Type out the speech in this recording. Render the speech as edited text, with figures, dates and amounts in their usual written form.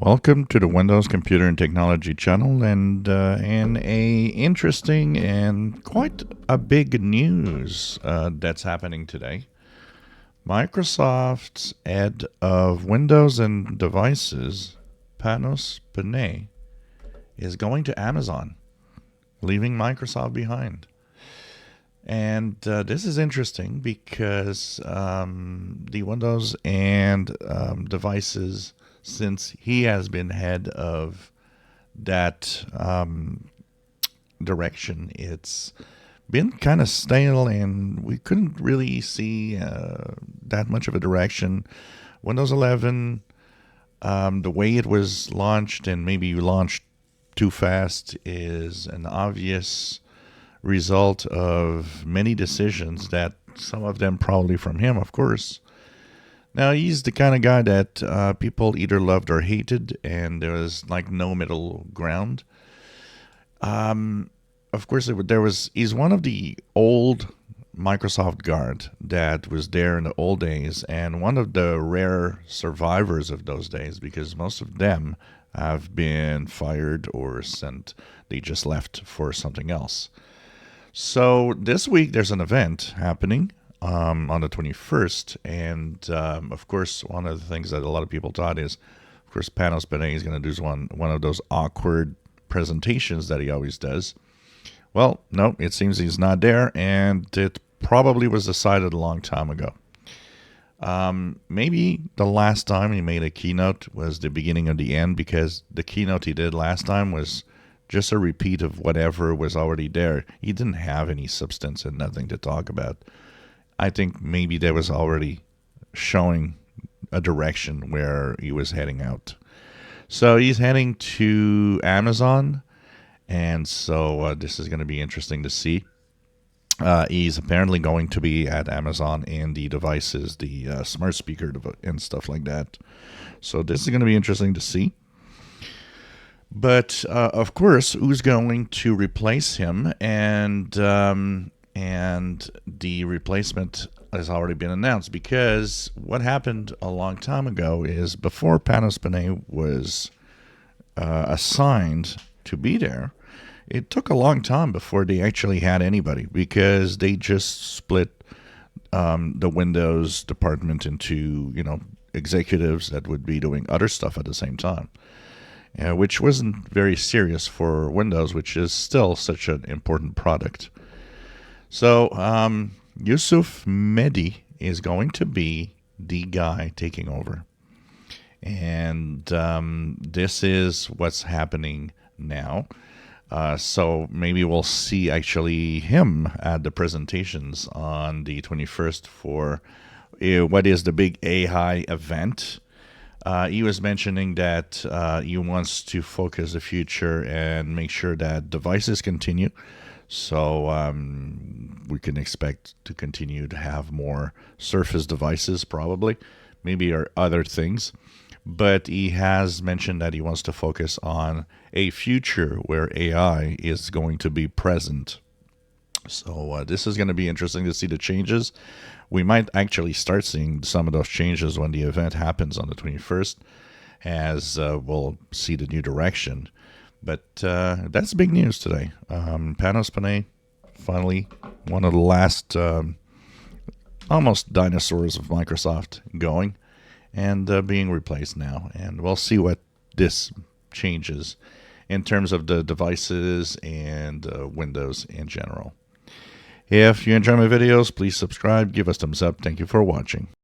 Welcome to the Windows Computer and Technology channel, and in a interesting and quite a big news that's happening today. Microsoft's head of Windows and Devices, Panos Panay, is going to Amazon, leaving Microsoft behind. And this is interesting because the Windows and devices, since he has been head of that direction, it's been kind of stale and we couldn't really see that much of a direction. Windows 11, the way it was launched and maybe launched too fast is an obvious result of many decisions that some of them probably from him, of course. Now, he's the kind of guy that people either loved or hated, and there was like no middle ground. Of course, he's one of the old Microsoft guard that was there in the old days, and one of the rare survivors of those days, because most of them have been fired or sent. They just left for something else. So this week there's an event happening on the 21st, and of course one of the things that a lot of people thought is, of course, Panos Panay is going to do one of those awkward presentations that he always does. Well, no, it seems he's not there, and it probably was decided a long time ago. Maybe the last time he made a keynote was the beginning of the end, because the keynote he did last time was just a repeat of whatever was already there. He didn't have any substance and nothing to talk about. I think maybe that was already showing a direction where he was heading out. So he's heading to Amazon, and so this is going to be interesting to see. He's apparently going to be at Amazon and the devices, the smart speaker and stuff like that. So this is going to be interesting to see. But of course, who's going to replace him? And the replacement has already been announced, because what happened a long time ago is, before Panos Panay was assigned to be there, it took a long time before they actually had anybody, because they just split the Windows department into executives that would be doing other stuff at the same time. Which wasn't very serious for Windows, which is still such an important product. So Yusuf Mehdi is going to be the guy taking over. And this is what's happening now. So maybe we'll see actually him at the presentations on the 21st for what is the big AI event. He was mentioning that he wants to focus the future and make sure that devices continue. So we can expect to continue to have more Surface devices, probably, maybe or other things. But he has mentioned that he wants to focus on a future where AI is going to be present. So this is going to be interesting to see the changes. We might actually start seeing some of those changes when the event happens on the 21st, as we'll see the new direction. But that's big news today. Panos Panay, finally, one of the last almost dinosaurs of Microsoft going, and being replaced now. And we'll see what this changes in terms of the devices and Windows in general. If you enjoy my videos, please subscribe, give us thumbs up. Thank you for watching.